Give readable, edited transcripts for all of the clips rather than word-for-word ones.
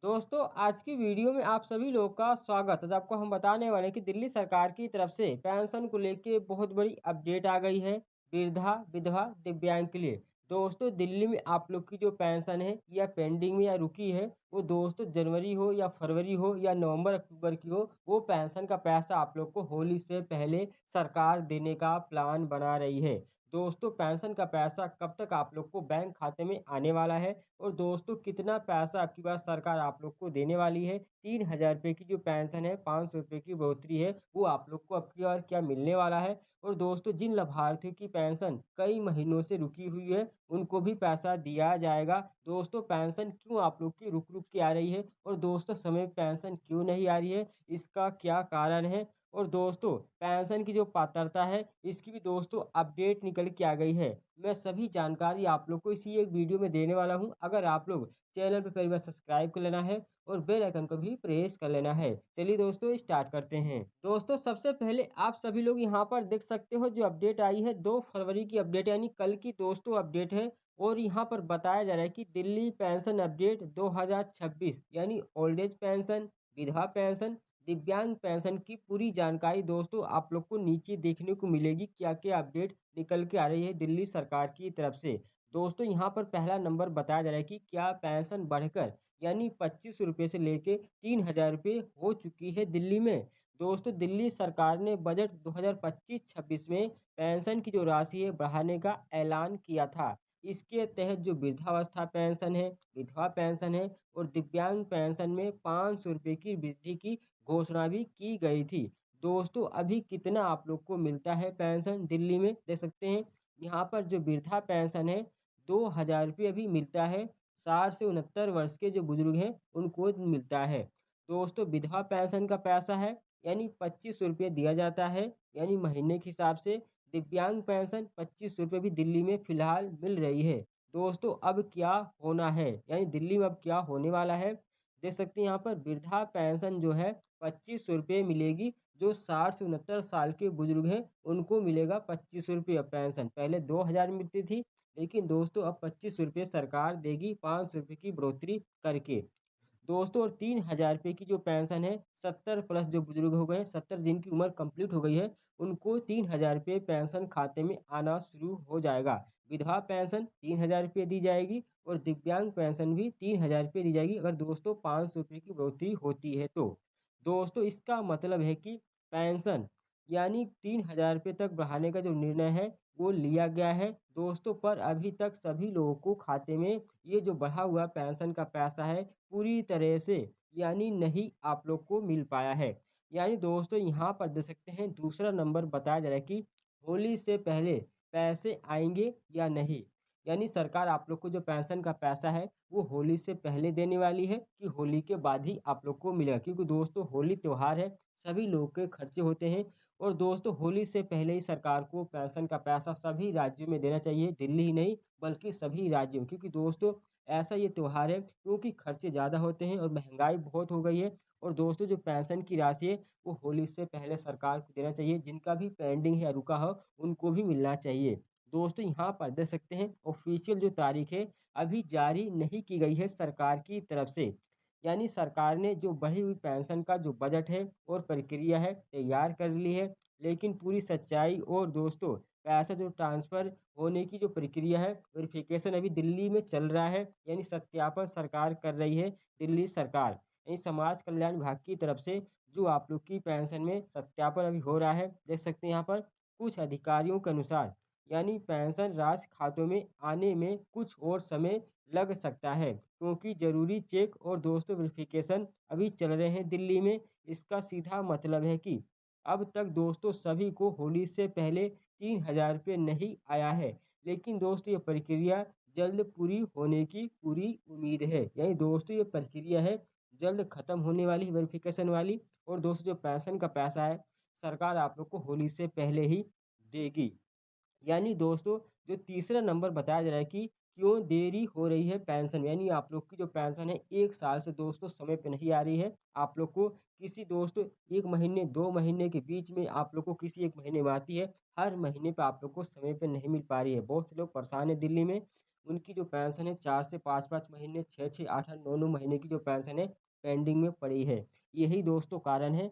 दोस्तों आज की वीडियो में आप सभी लोग का स्वागत है। आज आपको हम बताने वाले हैं कि दिल्ली सरकार की तरफ से पेंशन को लेके बहुत बड़ी अपडेट आ गई है वृद्धा विधवा दिव्यांग के लिए। दोस्तों दिल्ली में आप लोग की जो पेंशन है या पेंडिंग में या रुकी है वो दोस्तों जनवरी हो या फरवरी हो या नवंबर अक्टूबर की हो, वो पेंशन का पैसा आप लोग को होली से पहले सरकार देने का प्लान बना रही है। दोस्तों पेंशन का पैसा कब तक आप लोग को बैंक खाते में आने वाला है और दोस्तों कितना पैसा आपकी बार सरकार आप लोग को देने वाली है। 3,000 रुपये की जो पेंशन है, 500 रुपये की बढ़ोतरी है, वो आप लोग को अब की बार क्या मिलने वाला है। और दोस्तों जिन लाभार्थियों की पेंशन कई महीनों से रुकी हुई है उनको भी पैसा दिया जाएगा। दोस्तों पेंशन क्यों आप लोग की रुक रुक के आ रही है और दोस्तों समय पे पेंशन क्यों नहीं आ रही है, इसका क्या कारण है। और दोस्तों पेंशन की जो पात्रता है इसकी भी दोस्तों अपडेट निकल के आ गई है। मैं सभी जानकारी आप लोग को इसी एक वीडियो में देने वाला हूं। अगर आप लोग चैनल पर पहली बार सब्सक्राइब कर लेना है और बेल आइकन को भी प्रेस कर लेना है। चलिए दोस्तों स्टार्ट करते हैं। दोस्तों सबसे पहले आप सभी लोग यहाँ पर देख सकते हो जो अपडेट आई है 2 फरवरी की अपडेट यानी कल की दोस्तों अपडेट है। और यहाँ पर बताया जा रहा है कि दिल्ली पेंशन अपडेट 2026 यानी ओल्ड एज पेंशन, विधवा पेंशन, दिव्यांग पेंशन की पूरी जानकारी दोस्तों आप लोग को नीचे देखने को मिलेगी। क्या क्या अपडेट निकल के आ रही है दिल्ली सरकार की तरफ से। दोस्तों यहाँ पर पहला नंबर बताया जा रहा है कि क्या पेंशन बढ़कर यानी 25 रुपये से लेके 3,000 रुपये हो चुकी है दिल्ली में। दोस्तों दिल्ली सरकार ने बजट 2025-26 में पेंशन की जो राशि है बढ़ाने का ऐलान किया था। इसके तहत जो वृद्धावस्था पेंशन है, विधवा पेंशन है और दिव्यांग पेंशन में 500 रुपये की वृद्धि की घोषणा भी की गई थी। दोस्तों अभी कितना आप लोग को मिलता है पेंशन दिल्ली में देख सकते हैं। यहाँ पर जो वृद्धा पेंशन है 2,000 रुपये अभी मिलता है। 60 से 69 वर्ष के जो बुजुर्ग हैं उनको मिलता है। दोस्तों विधवा पेंशन का पैसा है यानी 25 रुपये दिया जाता है यानी महीने के हिसाब से। दिव्यांग पेंशन 25 रुपये भी दिल्ली में फिलहाल मिल रही है। दोस्तों अब क्या होना है यानी दिल्ली में अब क्या होने वाला है देख सकते हैं। यहाँ पर वृद्धा पेंशन जो है 25 रुपये मिलेगी। जो 60 से 69 साल के बुजुर्ग हैं उनको मिलेगा 25 रुपये पेंशन। पहले 2,000 मिलती थी लेकिन दोस्तों अब 25 रुपये सरकार देगी 500 रुपये की बढ़ोतरी करके। दोस्तों और 3,000 रुपये की जो पेंशन है 70 प्लस जो बुजुर्ग हो गए 70 जिनकी उम्र कंप्लीट हो गई है उनको 3,000 रुपये पेंशन खाते में आना शुरू हो जाएगा। विधवा पेंशन 3,000 रुपये दी जाएगी और दिव्यांग पेंशन भी 3,000 रुपये दी जाएगी अगर दोस्तों 500 रुपये की बढ़ोतरी होती है तो। दोस्तों इसका मतलब है कि पेंशन यानी 3,000 रुपये तक बढ़ाने का जो निर्णय है वो लिया गया है दोस्तों। पर अभी तक सभी लोगों को खाते में ये जो बढ़ा हुआ पेंशन का पैसा है पूरी तरह से यानी नहीं आप लोग को मिल पाया है। यानी दोस्तों यहाँ पर देख सकते हैं दूसरा नंबर बताया जा रहा है कि होली से पहले पैसे आएंगे या नहीं। यानी सरकार आप लोग को जो पेंशन का पैसा है वो होली से पहले देने वाली है कि होली के बाद ही आप लोग को मिलेगा, क्योंकि दोस्तों होली त्योहार है, सभी लोग के खर्चे होते हैं। और दोस्तों होली से पहले ही सरकार को पेंशन का पैसा सभी राज्यों में देना चाहिए, दिल्ली ही नहीं बल्कि सभी राज्यों, क्योंकि दोस्तों ऐसा ये त्योहार है क्योंकि खर्चे ज़्यादा होते हैं और महंगाई बहुत हो गई है। और दोस्तों जो पेंशन की राशि है वो होली से पहले सरकार को देना चाहिए, जिनका भी पेंडिंग है या रुका हो उनको भी मिलना चाहिए। दोस्तों यहाँ पर देख सकते हैं ऑफिशियल जो तारीख है अभी जारी नहीं की गई है सरकार की तरफ से। यानी सरकार ने जो बढ़ी हुई पेंशन का जो बजट है और प्रक्रिया है तैयार कर ली है, लेकिन पूरी सच्चाई और दोस्तों पैसा जो ट्रांसफर होने की जो प्रक्रिया है वेरिफिकेशन अभी दिल्ली में चल रहा है। यानी सत्यापन सरकार कर रही है दिल्ली सरकार, यानी समाज कल्याण विभाग की तरफ से जो आप लोग की पेंशन में सत्यापन अभी हो रहा है। देख सकते हैं यहाँ पर कुछ अधिकारियों के अनुसार यानी पेंशन राशि खातों में आने में कुछ और समय लग सकता है क्योंकि जरूरी चेक और दोस्तों वेरिफिकेशन अभी चल रहे हैं दिल्ली में। इसका सीधा मतलब है कि अब तक दोस्तों सभी को होली से पहले 3,000 रुपये नहीं आया है, लेकिन दोस्तों ये प्रक्रिया जल्द पूरी होने की पूरी उम्मीद है। यानी दोस्तों ये प्रक्रिया है जल्द खत्म होने वाली वेरिफिकेशन वाली। और दोस्तों जो पेंशन का पैसा है सरकार आप लोग को होली से पहले ही देगी। यानी दोस्तों जो तीसरा नंबर बताया जा रहा है कि क्यों देरी हो रही है पेंशन, यानी आप लोग की जो पेंशन है 1 साल से दोस्तों समय पे नहीं आ रही है। आप लोग को किसी दोस्तों 1 महीने 2 महीने के बीच में आप लोग को किसी एक महीने में आती है, हर महीने पे आप लोग को समय पे नहीं मिल पा रही है। बहुत से लोग परेशान है दिल्ली में उनकी जो पेंशन है 4 से 5-5 महीने, 6-6, 8-8, 9-9 महीने की जो पेंशन है पेंडिंग में पड़ी है। यही दोस्तों कारण है,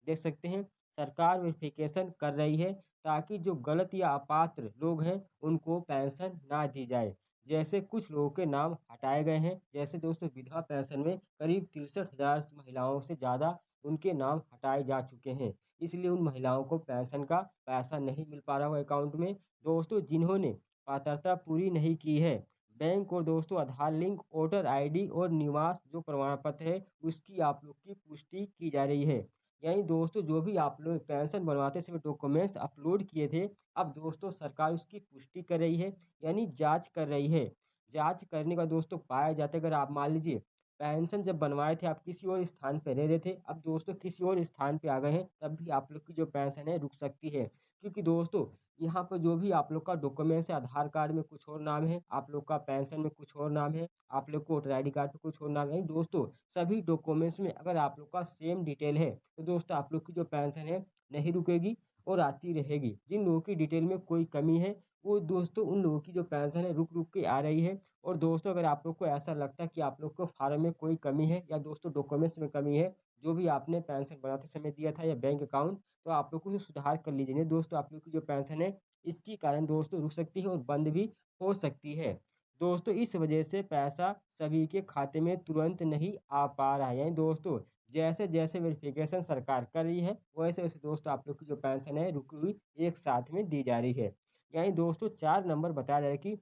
देख सकते हैं सरकार वेरिफिकेशन कर रही है ताकि जो गलत या अपात्र लोग हैं उनको पेंशन ना दी जाए। जैसे कुछ लोगों के नाम हटाए गए हैं, जैसे दोस्तों विधवा पेंशन में करीब 63,000 महिलाओं से ज़्यादा उनके नाम हटाए जा चुके हैं। इसलिए उन महिलाओं को पेंशन का पैसा नहीं मिल पा रहा हो अकाउंट में। दोस्तों जिन्होंने पात्रता पूरी नहीं की है, बैंक और दोस्तों आधार लिंक, वोटर आईडी और निवास जो प्रमाण पत्र है उसकी आप लोग की पुष्टि की जा रही है। यानी दोस्तों जो भी आप लोग पेंशन बनवाते समय डॉक्यूमेंट्स अपलोड किए थे, अब दोस्तों सरकार उसकी पुष्टि कर रही है, यानी जांच कर रही है। जांच करने का दोस्तों पाया जाता है, अगर आप मान लीजिए पेंशन जब बनवाए थे आप किसी और स्थान पे रह रहे थे, अब दोस्तों किसी और स्थान पे आ गए हैं, तब भी आप लोग की जो पेंशन है रुक सकती है। क्योंकि दोस्तों यहाँ पर जो भी आप लोग का डॉक्यूमेंट्स है, आधार कार्ड में कुछ और नाम है, आप लोग का पेंशन में कुछ और नाम है, आप लोग को वोटर आईडी कार्ड पे कुछ और नाम है। दोस्तों सभी डॉक्यूमेंट्स में अगर आप लोग का सेम डिटेल है तो दोस्तों आप लोग की जो पेंशन है नहीं रुकेगी और आती रहेगी। जिन लोगों की डिटेल में कोई कमी है वो दोस्तों उन लोगों की जो पेंशन है रुक रुक के आ रही है। और दोस्तों अगर आप लोग को ऐसा लगता है कि आप लोग को फार्म में कोई कमी है या दोस्तों डॉक्यूमेंट्स में कमी है, जो भी आपने पेंशन बनाते समय दिया था या बैंक अकाउंट, तो आप लोग को सुधार कर लीजिए। नहीं दोस्तों आप लोग की जो पेंशन है इसके कारण दोस्तों रुक सकती है और बंद भी हो सकती है। दोस्तों इस वजह से पैसा सभी के खाते में तुरंत नहीं आ पा रहा है। यानी दोस्तों जैसे जैसे वेरिफिकेशन सरकार कर रही है वैसे वैसे दोस्तों आप लोग की जो पेंशन है रुकी हुई एक साथ में दी जा रही है। यानी दोस्तों 4 नंबर बताया जा रहा है कि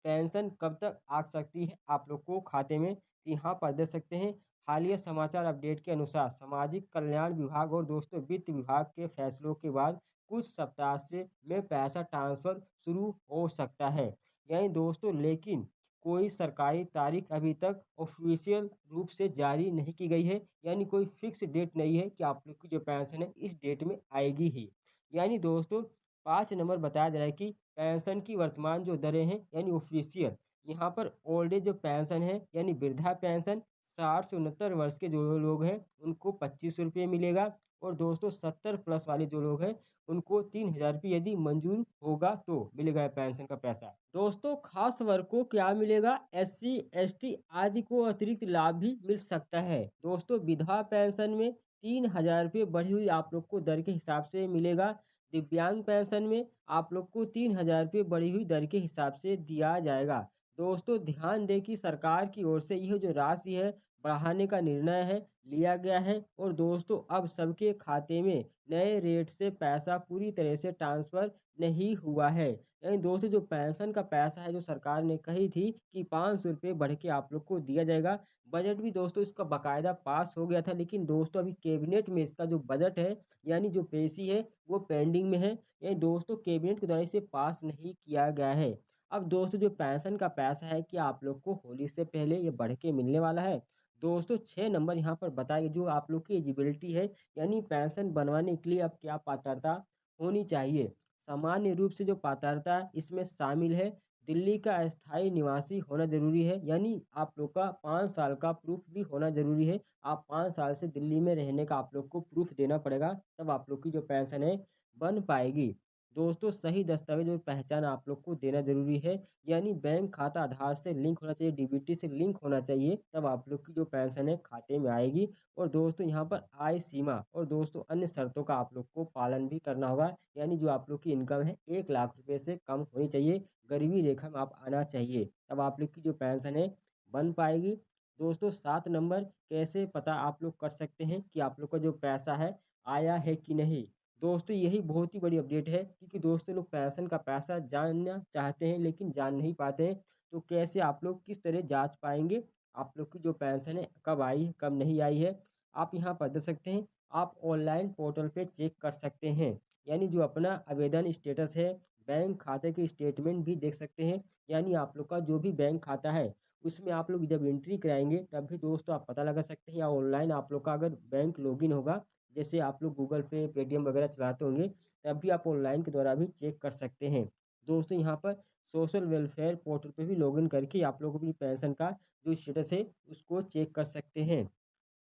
पेंशन कब तक आ सकती है आप लोग को खाते में, तो यहाँ पर देख सकते हैं हालिया समाचार अपडेट के अनुसार सामाजिक कल्याण विभाग और दोस्तों वित्त विभाग के फैसलों के बाद कुछ सप्ताह से में पैसा ट्रांसफर शुरू हो सकता है। यानी दोस्तों लेकिन कोई सरकारी तारीख अभी तक ऑफिशियल रूप से जारी नहीं की गई है, यानी कोई फिक्स डेट नहीं है कि आप लोग की जो पेंशन है इस डेट में आएगी ही। यानी दोस्तों 5 नंबर बताया जा रहा है कि पेंशन की वर्तमान जो दरें हैं यानी ऑफिशियल, यहाँ पर ओल्ड एज जो पेंशन है यानी वृद्धा पेंशन 60 से 69 वर्ष के जो लोग हैं उनको 25 रुपये मिलेगा। और दोस्तों 70 प्लस वाले जो लोग हैं उनको 3,000 रुपये यदि मंजूर होगा तो मिलेगा पेंशन का पैसा। दोस्तों खास वर्ग को क्या मिलेगा, SC ST आदि को अतिरिक्त लाभ भी मिल सकता है। दोस्तों विधवा पेंशन में 3,000 रुपये बढ़ी हुई आप लोग को दर के हिसाब से मिलेगा। दिव्यांग पेंशन में आप लोग को 3,000 रुपये बढ़ी हुई दर के हिसाब से दिया जाएगा। दोस्तों ध्यान दें कि सरकार की ओर से यह जो राशि है बढ़ाने का निर्णय है लिया गया है और दोस्तों अब सबके खाते में नए रेट से पैसा पूरी तरह से ट्रांसफर नहीं हुआ है। यानी दोस्तों जो पेंशन का पैसा है जो सरकार ने कही थी कि 500 रुपये बढ़ के आप लोग को दिया जाएगा, बजट भी दोस्तों इसका बाकायदा पास हो गया था, लेकिन दोस्तों अभी कैबिनेट में इसका जो बजट है यानी जो पेशी है वो पेंडिंग में है। यानी दोस्तों कैबिनेट के द्वारा इसे पास नहीं किया गया है। अब दोस्तों जो पेंशन का पैसा है कि आप लोग को होली से पहले ये बढ़ के मिलने वाला है। दोस्तों 6 नंबर यहाँ पर बताइए जो आप लोग की एलिजिबिलिटी है, यानी पेंशन बनवाने के लिए अब क्या पात्रता होनी चाहिए। सामान्य रूप से जो पात्रता इसमें शामिल है, दिल्ली का अस्थायी निवासी होना जरूरी है, यानी आप लोग का 5 साल का प्रूफ भी होना जरूरी है। आप 5 साल से दिल्ली में रहने का आप लोग को प्रूफ देना पड़ेगा, तब आप लोग की जो पेंशन है बन पाएगी। दोस्तों सही दस्तावेज और पहचान आप लोग को देना जरूरी है, यानी बैंक खाता आधार से लिंक होना चाहिए, डीबीटी से लिंक होना चाहिए, तब आप लोग की जो पेंशन है खाते में आएगी। और दोस्तों यहाँ पर आय सीमा और दोस्तों अन्य शर्तों का आप लोग को पालन भी करना होगा, यानी जो आप लोग की इनकम है 1 लाख रुपए से कम होनी चाहिए, गरीबी रेखा में आप आना चाहिए, तब आप लोग की जो पेंशन है बन पाएगी। दोस्तों 7 नंबर कैसे पता आप लोग कर सकते हैं कि आप लोग का जो पैसा है आया है कि नहीं। दोस्तों यही बहुत ही बड़ी अपडेट है, क्योंकि दोस्तों लोग पेंशन का पैसा जानना चाहते हैं लेकिन जान नहीं पाते हैं। तो कैसे आप लोग किस तरह जांच पाएंगे आप लोग की जो पेंशन है कब आई है कब नहीं आई है। आप यहाँ पर देख सकते हैं, आप ऑनलाइन पोर्टल पे चेक कर सकते हैं, यानी जो अपना आवेदन स्टेटस है, बैंक खाते के स्टेटमेंट भी देख सकते हैं। यानी आप लोग का जो भी बैंक खाता है उसमें आप लोग जब एंट्री कराएंगे तब भी दोस्तों आप पता लगा सकते हैं, या ऑनलाइन आप लोग का अगर बैंक लॉगिन होगा, जैसे आप लोग गूगल पे पेटीएम वगैरह चलाते होंगे, तब भी आप ऑनलाइन के द्वारा भी चेक कर सकते हैं। दोस्तों यहाँ पर सोशल वेलफेयर पोर्टल पे भी लॉगिन करके आप लोग अपनी पेंशन का जो स्टेटस है उसको चेक कर सकते हैं।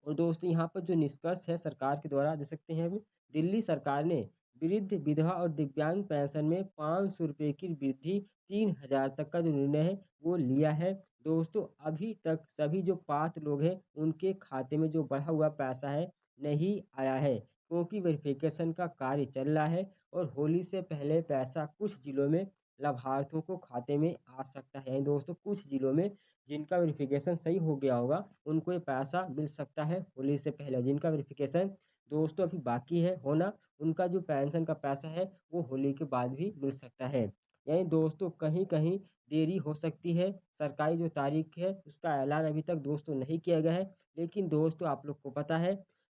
और दोस्तों यहाँ पर जो निष्कर्ष है सरकार के द्वारा दे सकते हैं, अभी दिल्ली सरकार ने वृद्ध, विधवा और दिव्यांग पेंशन में 500 रुपये की वृद्धि 3000 तक का जो निर्णय है वो लिया है। दोस्तों अभी तक सभी जो पात्र लोग हैं उनके खाते में जो बढ़ा हुआ पैसा है नहीं आया है, क्योंकि वेरिफिकेशन का कार्य चल रहा है और होली से पहले पैसा कुछ जिलों में लाभार्थियों को खाते में आ सकता है। दोस्तों कुछ जिलों में जिनका वेरिफिकेशन सही हो गया होगा उनको ये पैसा मिल सकता है होली से पहले। जिनका वेरिफिकेशन दोस्तों अभी बाकी है होना, उनका जो पेंशन का पैसा है वो होली के बाद भी मिल सकता है। यानी दोस्तों कहीं कहीं देरी हो सकती है। सरकारी जो तारीख है उसका ऐलान अभी तक दोस्तों नहीं किया गया है, लेकिन दोस्तों आप लोग को पता है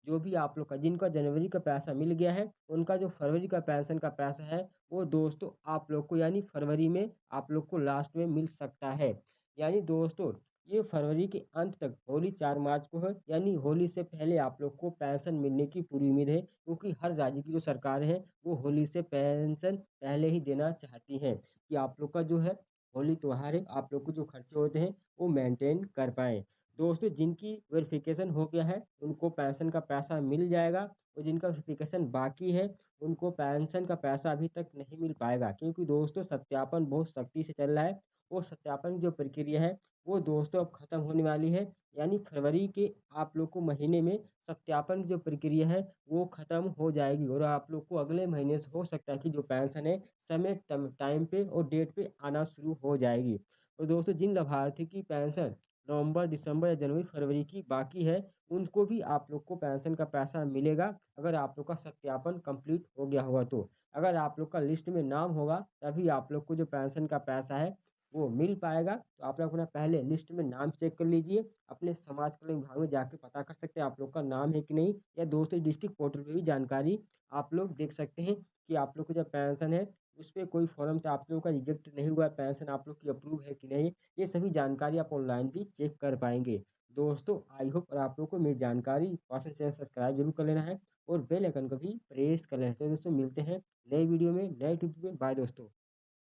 जो भी आप लोग का जिनका जनवरी का पैसा मिल गया है उनका जो फरवरी का पेंशन का पैसा है वो दोस्तों आप लोग को यानी फरवरी में आप लोग को लास्ट में मिल सकता है। यानी दोस्तों ये फरवरी के अंत तक होली 4 मार्च को है, यानी होली से पहले आप लोग को पेंशन मिलने की पूरी उम्मीद है, क्योंकि हर राज्य की जो सरकार है वो होली से पेंशन पहले ही देना चाहती है कि आप लोग का जो है होली त्योहार है आप लोग को जो खर्चे होते हैं वो मेंटेन कर पाएँ। दोस्तों जिनकी वेरिफिकेशन हो गया है उनको पेंशन का पैसा मिल जाएगा, और जिनका वेरिफिकेशन बाकी है उनको पेंशन का पैसा अभी तक नहीं मिल पाएगा, क्योंकि दोस्तों सत्यापन बहुत सख्ती से चल रहा है। वो सत्यापन की जो प्रक्रिया है वो दोस्तों अब खत्म होने वाली है। यानी फरवरी के आप लोग को महीने में सत्यापन की जो प्रक्रिया है वो खत्म हो जाएगी, और आप लोग को अगले महीने से हो सकता है कि जो पेंशन है समय टाइम पे और डेट पे आना शुरू हो जाएगी। और दोस्तों जिन लाभार्थी की पेंशन नवंबर, दिसंबर या जनवरी, फरवरी की बाकी है उनको भी आप लोग को पेंशन का पैसा मिलेगा, अगर आप लोग का सत्यापन कंप्लीट हो गया होगा तो। अगर आप लोग का लिस्ट में नाम होगा तभी आप लोग को जो पेंशन का पैसा है वो मिल पाएगा। तो आप लोग अपना पहले लिस्ट में नाम चेक कर लीजिए, अपने समाज कल्याण विभाग में जाके पता कर सकते हैं आप लोग का नाम है कि नहीं, या दोस्तों डिस्ट्रिक्ट पोर्टल पे भी जानकारी आप लोग देख सकते हैं कि आप लोग को जब पेंशन है उस पे कोई फॉर्म था आप लोगों का रिजेक्ट नहीं हुआ, पेंशन आप लोग की अप्रूव है कि नहीं, ये सभी जानकारी आप ऑनलाइन भी चेक कर पाएंगे। दोस्तों आई होप और आप लोग को मेरी जानकारी पसंद चैनल सब्सक्राइब जरूर कर लेना है और बेल आइकन को भी प्रेस कर लेना है। तो दोस्तों मिलते हैं नए वीडियो में नए टिप्स में। बाय दोस्तों।